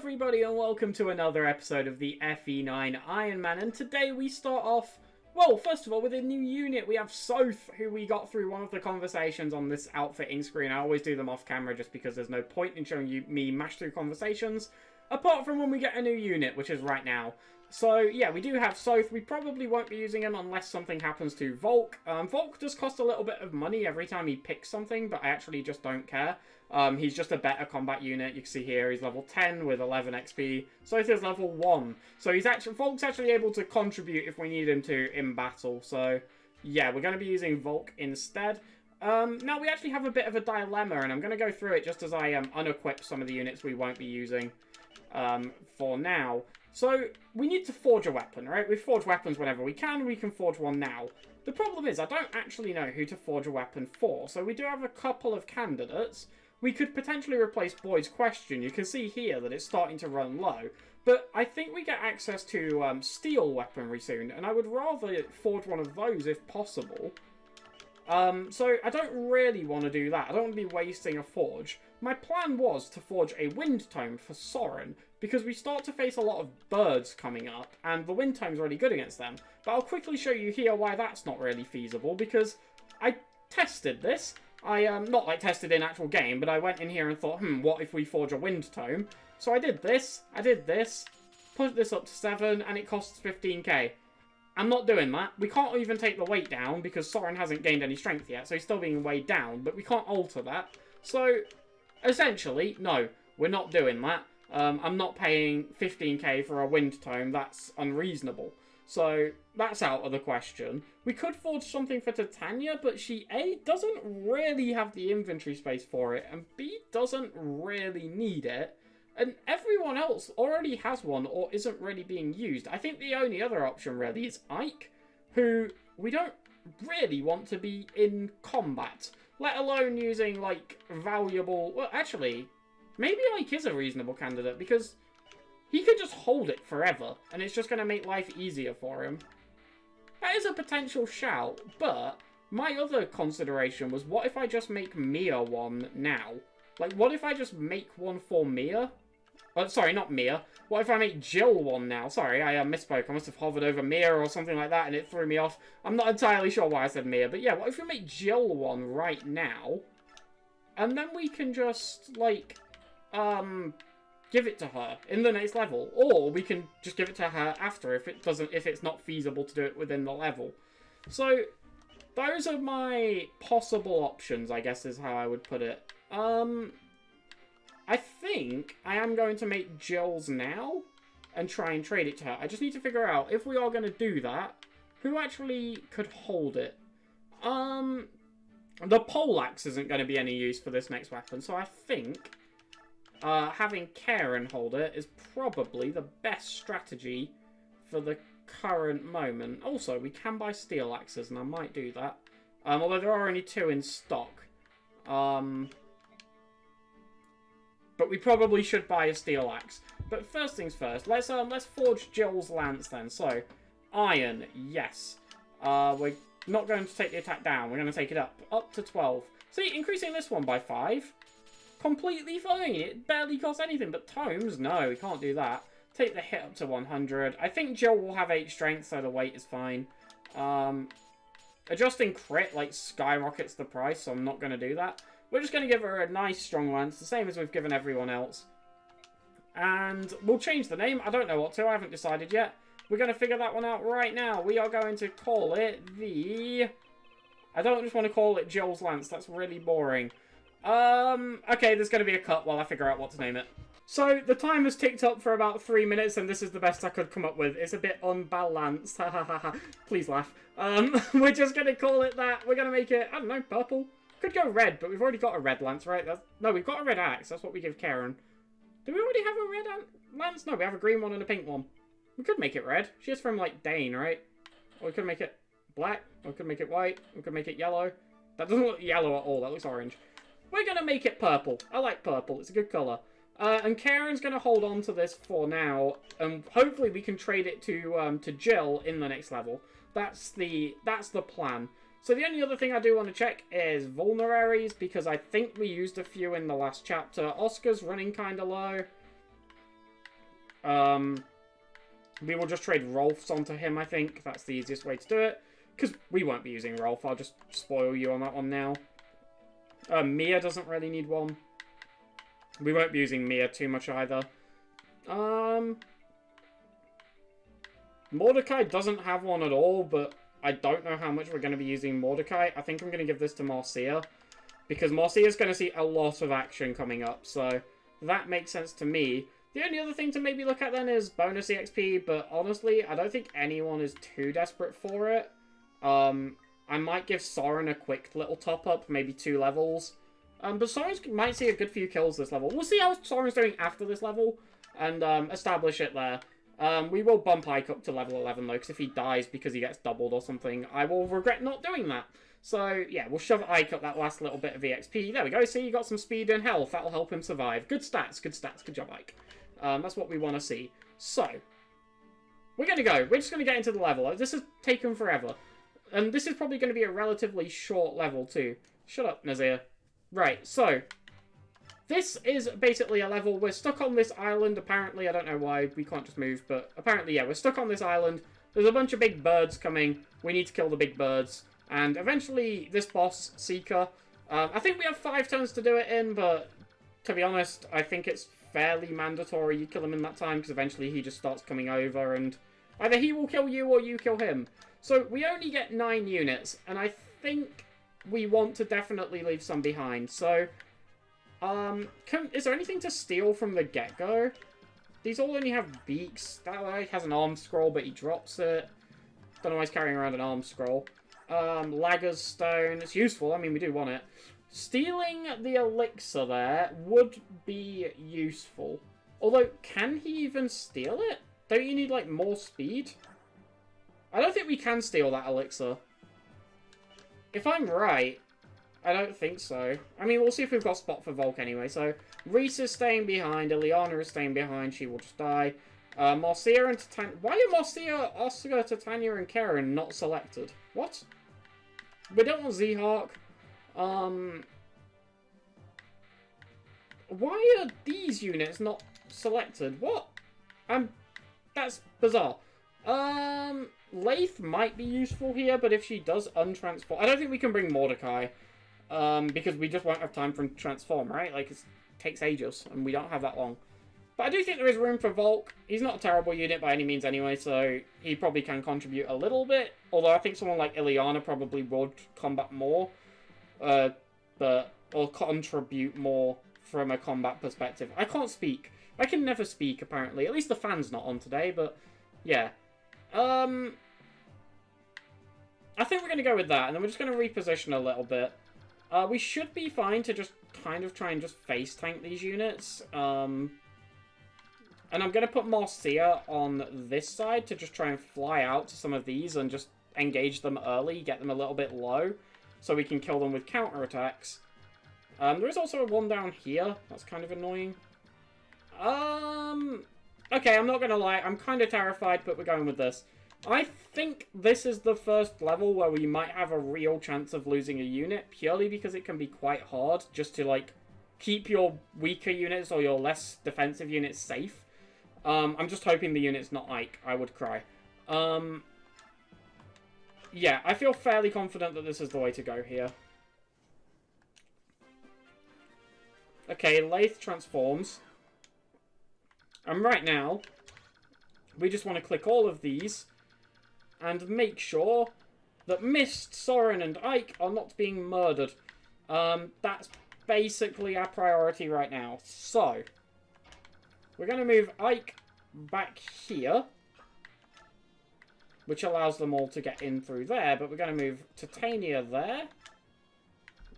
everybody and welcome to another episode of the FE9 Ironman, and today we start off, well, first of all, with a new unit. We have Soth, who we got through one of the conversations on this outfitting screen. I always do them off camera just because there's no point in showing you me mash through conversations, apart from when we get a new unit, which is right now. So, yeah, we do have Soth. We probably won't be using him unless something happens to Volk. Volk does cost a little bit of money every time he picks something, but I actually just don't care. He's just a better combat unit. You can see here he's level 10 with 11 XP. Soth is level 1. So Volk's actually able to contribute if we need him to in battle. So, yeah, we're going to be using Volk instead. Now, we actually have a bit of a dilemma, and I'm going to go through it just as I unequip some of the units we won't be using for now. So, we need to forge a weapon, right? We forge weapons whenever we can forge one now. The problem is, I don't actually know who to forge a weapon for, so we do have a couple of candidates. We could potentially replace Boyd's Question. You can see here that it's starting to run low, but I think we get access to steel weaponry soon, and I would rather forge one of those if possible. So I don't really want to do that. I don't want to be wasting a forge. My plan was to forge a wind tome for Soren, because we start to face a lot of birds coming up, and the wind tome's really good against them. But I'll quickly show you here why that's not really feasible, because I tested this. I, not like tested in actual game, but I went in here and thought, what if we forge a wind tome? So I did this, pushed this up to 7, and it costs 15k. I'm not doing that. We can't even take the weight down because Soren hasn't gained any strength yet, so he's still being weighed down, but we can't alter that. So, essentially, no, we're not doing that. I'm not paying 15k for a wind tome. That's unreasonable. So, that's out of the question. We could forge something for Titania, but she, A, doesn't really have the inventory space for it, and B, doesn't really need it. And everyone else already has one or isn't really being used. I think the only other option really is Ike, who we don't really want to be in combat, let alone using, like, valuable... Well, actually, maybe Ike is a reasonable candidate, because he could just hold it forever, and it's just going to make life easier for him. That is a potential shout, but my other consideration was, what if I just make Mia one now? Like, what if I just make one for Mia? Oh, sorry, not Mia. What if I make Jill one now? Sorry, I misspoke. I must have hovered over Mia or something like that and it threw me off. I'm not entirely sure why I said Mia. But yeah, what if we make Jill one right now? And then we can just, like, give it to her in the next level. Or we can just give it to her after if it's not feasible to do it within the level. So, those are my possible options, I guess is how I would put it. I think I am going to make Jill's now and try and trade it to her. I just need to figure out, if we are going to do that, who actually could hold it. The poleaxe isn't going to be any use for this next weapon, so I think having Karen hold it is probably the best strategy for the current moment. Also, we can buy steel axes, and I might do that. Although there are only 2 in stock. But we probably should buy a steel axe. But first things first, let's forge Jill's lance then. So, iron, yes. We're not going to take the attack down. We're going to take it up to 12. See, increasing this one by 5, completely fine. It barely costs anything. But tomes, no, we can't do that. Take the hit up to 100. I think Jill will have 8 strength, so the weight is fine. Adjusting crit, like, skyrockets the price, so I'm not going to do that. We're just going to give her a nice strong lance, the same as we've given everyone else. And we'll change the name. I don't know what to. I haven't decided yet. We're going to figure that one out right now. We are going to call it the... I don't just want to call it Jill's Lance. That's really boring. Okay, there's going to be a cut while I figure out what to name it. So, the time has ticked up for about 3 minutes, and this is the best I could come up with. It's a bit unbalanced. Ha ha ha ha. Please laugh. We're just going to call it that. We're going to make it, I don't know, purple. Could go red, but we've already got a red lance, right? No, we've got a red axe. That's what we give Karen. Do we already have a red lance? No, we have a green one and a pink one. We could make it red. She is from, like, Dane, right? Or we could make it black. Or we could make it white. We could make it yellow. That doesn't look yellow at all. That looks orange. We're going to make it purple. I like purple. It's a good colour. And Karen's going to hold on to this for now. And hopefully we can trade it to Jill in the next level. That's the plan. So the only other thing I do want to check is vulneraries, because I think we used a few in the last chapter. Oscar's running kind of low. We will just trade Rolfs onto him, I think. That's the easiest way to do it. Because we won't be using Rolf. I'll just spoil you on that one now. Mia doesn't really need one. We won't be using Mia too much either. Mordecai doesn't have one at all, but I don't know how much we're going to be using Mordecai. I think I'm going to give this to Marcia, because Marcia's going to see a lot of action coming up, so that makes sense to me. The only other thing to maybe look at then is bonus EXP, but honestly, I don't think anyone is too desperate for it. I might give Soren a quick little top-up, maybe 2 levels. But Soren might see a good few kills this level. We'll see how Soren's doing after this level, and establish it there. We will bump Ike up to level 11, though, because if he dies because he gets doubled or something, I will regret not doing that. So, yeah, we'll shove Ike up that last little bit of EXP. There we go. See, you got some speed and health. That'll help him survive. Good stats, good stats. Good job, Ike. That's what we want to see. So, we're going to go. We're just going to get into the level. This has taken forever. And this is probably going to be a relatively short level, too. Shut up, Nazir. Right, so, this is basically a level. We're stuck on this island, apparently. I don't know why. We can't just move, but apparently, yeah, we're stuck on this island. There's a bunch of big birds coming. We need to kill the big birds. And eventually, this boss, Seeker, I think we have 5 turns to do it in, but to be honest, I think it's fairly mandatory you kill him in that time, because eventually he just starts coming over, and either he will kill you or you kill him. So we only get 9 units, and I think we want to definitely leave some behind. So, is there anything to steal from the get-go? These all only have beaks. That guy has an arm scroll, but he drops it. Don't know why he's carrying around an arm scroll. Lagger's stone. It's useful. I mean, we do want it. Stealing the elixir there would be useful. Although, can he even steal it? Don't you need, like, more speed? I don't think we can steal that elixir. If I'm right, I don't think so. I mean, we'll see if we've got spot for Volk anyway. So, Reese is staying behind. Ileana is staying behind. She will just die. Marcia and Titania. Why are Marcia, Oscar, Titania, and Karen not selected? What? We don't want Z-Hawk. Why are these units not selected? What? That's bizarre. Lath might be useful here, but if she does untransform... I don't think we can bring Mordecai, because we just won't have time for him to transform, right? Like, it takes ages, and we don't have that long. But I do think there is room for Volk. He's not a terrible unit by any means anyway, so he probably can contribute a little bit. Although I think someone like Ileana probably would combat more, or contribute more from a combat perspective. I can't speak. I can never speak, apparently. At least the fan's not on today, but yeah. I think we're going to go with that, and then we're just going to reposition a little bit. We should be fine to just kind of try and just face tank these units. And I'm going to put Marcia on this side to just try and fly out to some of these and just engage them early, get them a little bit low, so we can kill them with counterattacks. There is also one down here. That's kind of annoying. Okay, I'm not going to lie. I'm kind of terrified, but we're going with this. I think this is the first level where we might have a real chance of losing a unit, purely because it can be quite hard just to, like, keep your weaker units or your less defensive units safe. I'm just hoping the unit's not Ike. I would cry. Yeah, I feel fairly confident that this is the way to go here. Okay, Lath transforms. And right now, we just want to click all of these and make sure that Mist, Soren, and Ike are not being murdered. That's basically our priority right now. So, we're going to move Ike back here, which allows them all to get in through there, but we're going to move Titania there.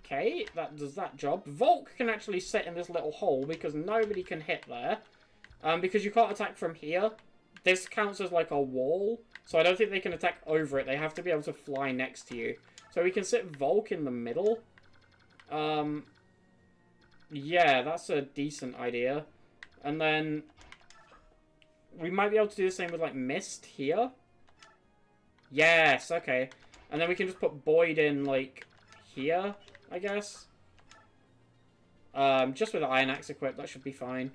Okay, that does that job. Volk can actually sit in this little hole because nobody can hit there. Because you can't attack from here. This counts as like a wall, so I don't think they can attack over it. They have to be able to fly next to you. So we can sit Volk in the middle. Yeah, that's a decent idea. And then we might be able to do the same with like Mist here. Yes, okay. And then we can just put Boyd in like here, I guess. Just with Iron Axe equipped, that should be fine.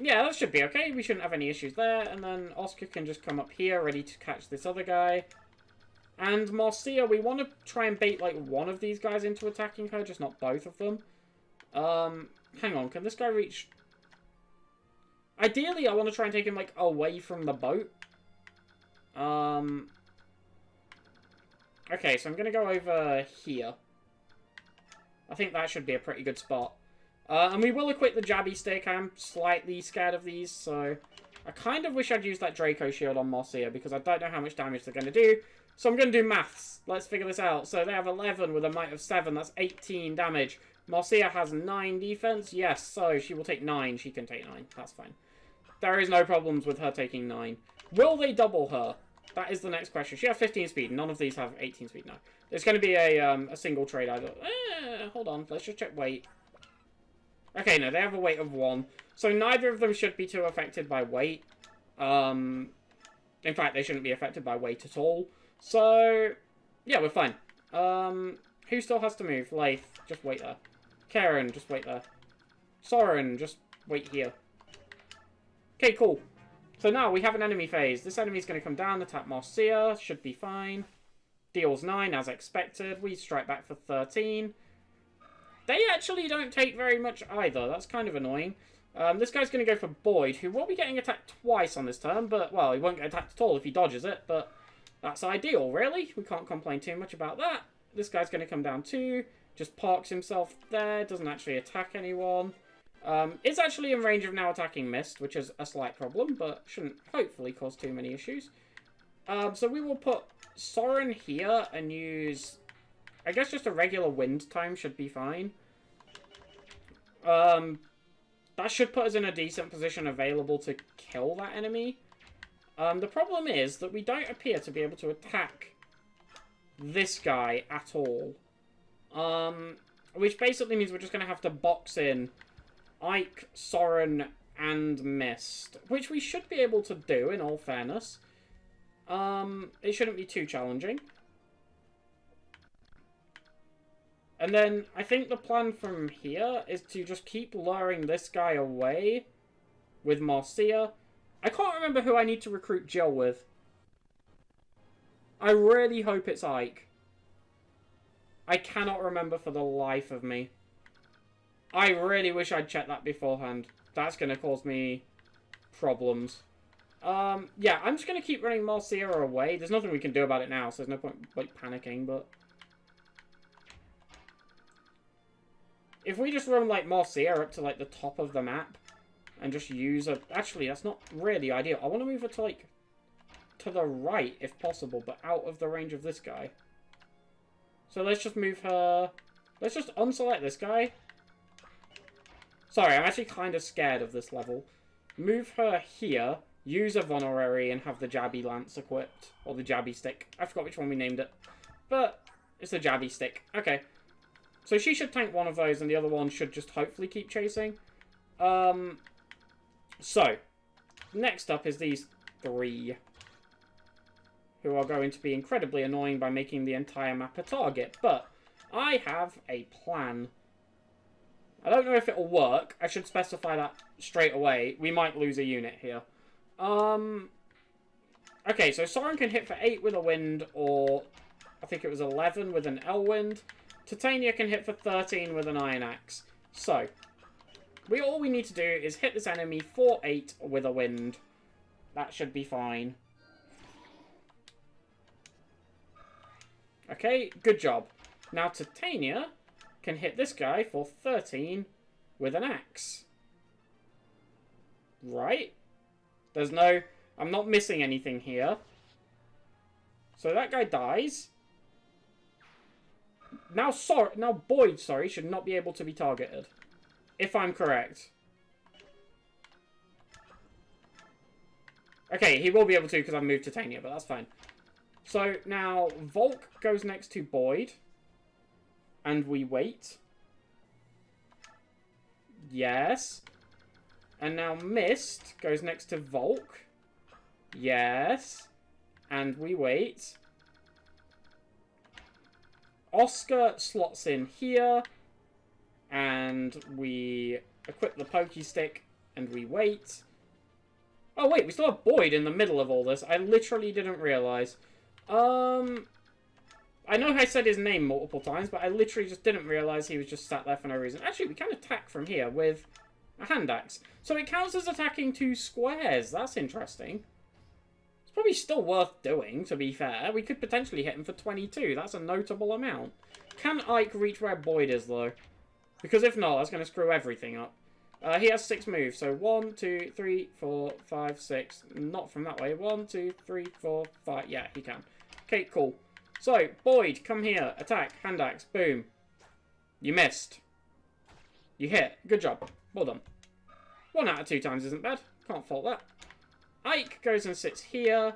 Yeah, that should be okay. We shouldn't have any issues there. And then Oscar can just come up here, ready to catch this other guy. And Marcia, we want to try and bait, like, one of these guys into attacking her, just not both of them. Hang on, can this guy reach... Ideally, I want to try and take him, like, away from the boat. Okay, so I'm going to go over here. I think that should be a pretty good spot. And we will equip the jabby stick. I am slightly scared of these, so... I kind of wish I'd used that Draco shield on Marcia, because I don't know how much damage they're going to do. So I'm going to do maths. Let's figure this out. So they have 11 with a might of 7. That's 18 damage. Marcia has 9 defense. Yes, so she will take 9. She can take 9. That's fine. There is no problems with her taking 9. Will they double her? That is the next question. She has 15 speed. None of these have 18 speed now. It's going to be a single trade either. Hold on. Let's just check weight. Okay, no, they have a weight of 1. So neither of them should be too affected by weight. In fact, they shouldn't be affected by weight at all. So, yeah, we're fine. Who still has to move? Laith, just wait there. Karen, just wait there. Soren, just wait here. Okay, cool. So now we have an enemy phase. This enemy's going to come down, attack Marcia. Should be fine. Deals 9, as expected. We strike back for 13. They actually don't take very much either. That's kind of annoying. This guy's going to go for Boyd, who will be getting attacked twice on this turn. But, well, he won't get attacked at all if he dodges it. But that's ideal, really. We can't complain too much about that. This guy's going to come down too. Just parks himself there. Doesn't actually attack anyone. It's actually in range of now attacking Mist, which is a slight problem, but shouldn't hopefully cause too many issues. So we will put Soren here and use... I guess just a regular wind time should be fine. That should put us in a decent position available to kill that enemy. The problem is that we don't appear to be able to attack this guy at all. Which basically means we're just going to have to box in Ike, Soren, and Mist. Which we should be able to do, in all fairness. It shouldn't be too challenging. And then, I think the plan from here is to just keep luring this guy away with Marcia. I can't remember who I need to recruit Jill with. I really hope it's Ike. I cannot remember for the life of me. I really wish I'd checked that beforehand. That's going to cause me problems. Yeah, I'm just going to keep running Marcia away. There's nothing we can do about it now, so there's no point, like, panicking, but... If we just run, like, Marcia up to, like, the top of the map and just use a... Actually, that's not really ideal. I want to move her to, like, to the right, if possible, but out of the range of this guy. So let's just move her... Let's just unselect this guy. Sorry, I'm actually kind of scared of this level. Move her here, use a Vulnerary, and have the Jabby Lance equipped. Or the Jabby Stick. I forgot which one we named it. But it's the Jabby Stick. Okay. So she should tank one of those, and the other one should just hopefully keep chasing. So, next up is these 3. Who are going to be incredibly annoying by making the entire map a target. But I have a plan. I don't know if it'll work. I should specify that straight away. We might lose a unit here. Okay, so Soren can hit for 8 with a wind, or I think it was 11 with an Elwind. Titania can hit for 13 with an Iron Axe. So, all we need to do is hit this enemy for 8 with a wind. That should be fine. Okay, good job. Now Titania can hit this guy for 13 with an axe. Right? There's no... I'm not missing anything here. So that guy dies. Now Boyd, should not be able to be targeted. If I'm correct. Okay, he will be able to because I've moved Titania, but that's fine. So now Volk goes next to Boyd. And we wait. Yes. And now Mist goes next to Volk. Yes. And we wait. Oscar slots in here. And we equip the Pokey Stick and we wait. Oh, wait, we still have Boyd in the middle of all this. I literally didn't realise. I know I said his name multiple times, but I literally just didn't realise he was just sat there for no reason. Actually, we can attack from here with a hand axe. So it counts as attacking 2 squares. That's interesting. It's probably still worth doing, to be fair. We could potentially hit him for 22. That's a notable amount. Can Ike reach where Boyd is, though? Because if not, that's going to screw everything up. He has 6 moves. So 1, 2, 3, 4, 5, 6. Not from that way. 1, 2, 3, 4, 5. Yeah, he can. Okay, cool. So, Boyd, come here. Attack. Hand axe. Boom. You missed. You hit. Good job. Well done. 1 out of 2 times isn't bad. Can't fault that. Ike goes and sits here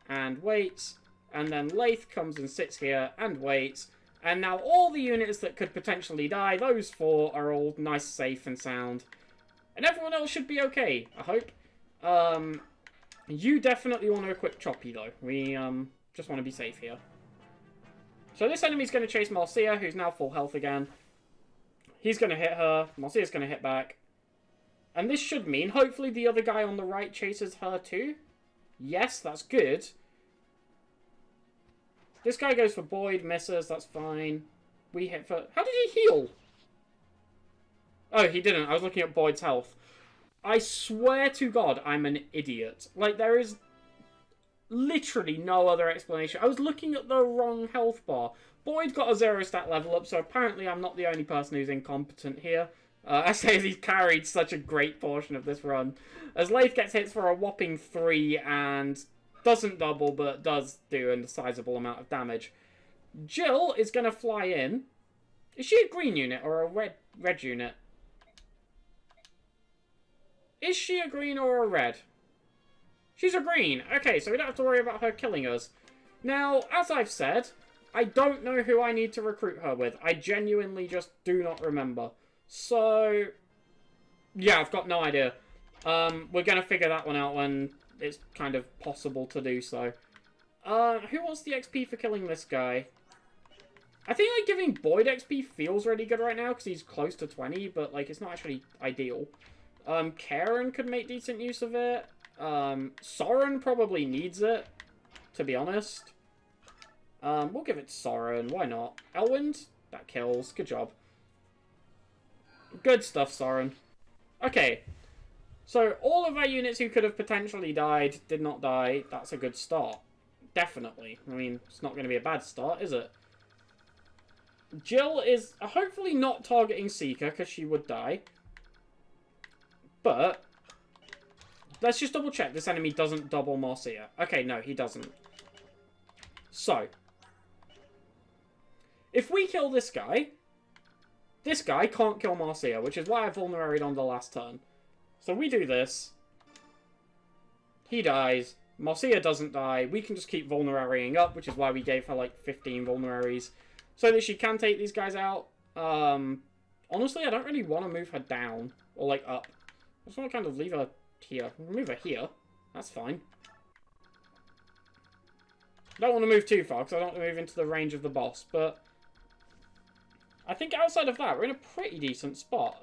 and waits. And then Lath comes and sits here and waits. And now all the units that could potentially die, those 4 are all nice, safe, and sound. And everyone else should be okay, I hope. You definitely want to equip Choppy, though. We just want to be safe here. So this enemy's going to chase Marcia, who's now full health again. He's going to hit her. Marcia's going to hit back. And this should mean, hopefully, the other guy on the right chases her too. Yes, that's good. This guy goes for Boyd, misses, that's fine. We hit for... How did he heal? Oh, he didn't. I was looking at Boyd's health. I swear to God, I'm an idiot. Like, there is literally no other explanation. I was looking at the wrong health bar. Boyd got a 0 stat level up, so apparently I'm not the only person who's incompetent here. I say he's carried such a great portion of this run. As Lath gets hits for a whopping 3 and doesn't double, but does do a sizable amount of damage. Jill is going to fly in. Is she a green unit or a red unit? Is she a green or a red? She's a green. Okay, so we don't have to worry about her killing us. Now, as I've said, I don't know who I need to recruit her with. I genuinely just do not remember. So, yeah, I've got no idea. We're going to figure that one out when it's kind of possible to do so. Who wants the XP for killing this guy? I think, like, giving Boyd XP feels really good right now because he's close to 20, but, like, it's not actually ideal. Karen could make decent use of it. Soren probably needs it, to be honest. We'll give it to Soren. Why not? Elwind? That kills. Good job. Good stuff, Soren. Okay. So, all of our units who could have potentially died did not die. That's a good start. Definitely. I mean, it's not going to be a bad start, is it? Jill is hopefully not targeting Seeker, because she would die. But let's just double check this enemy doesn't double Marcia. Okay, no, he doesn't. So, if we kill this guy can't kill Marcia, which is why I vulneraried on the last turn. So we do this. He dies. Marcia doesn't die. We can just keep vulnerarying up, which is why we gave her like 15 vulneraries. So that she can take these guys out. Honestly, I don't really want to move her down. Or like up. I just want to kind of leave her here. Move her here. That's fine. Don't want to move too far, because I don't want to move into the range of the boss. But I think outside of that, we're in a pretty decent spot.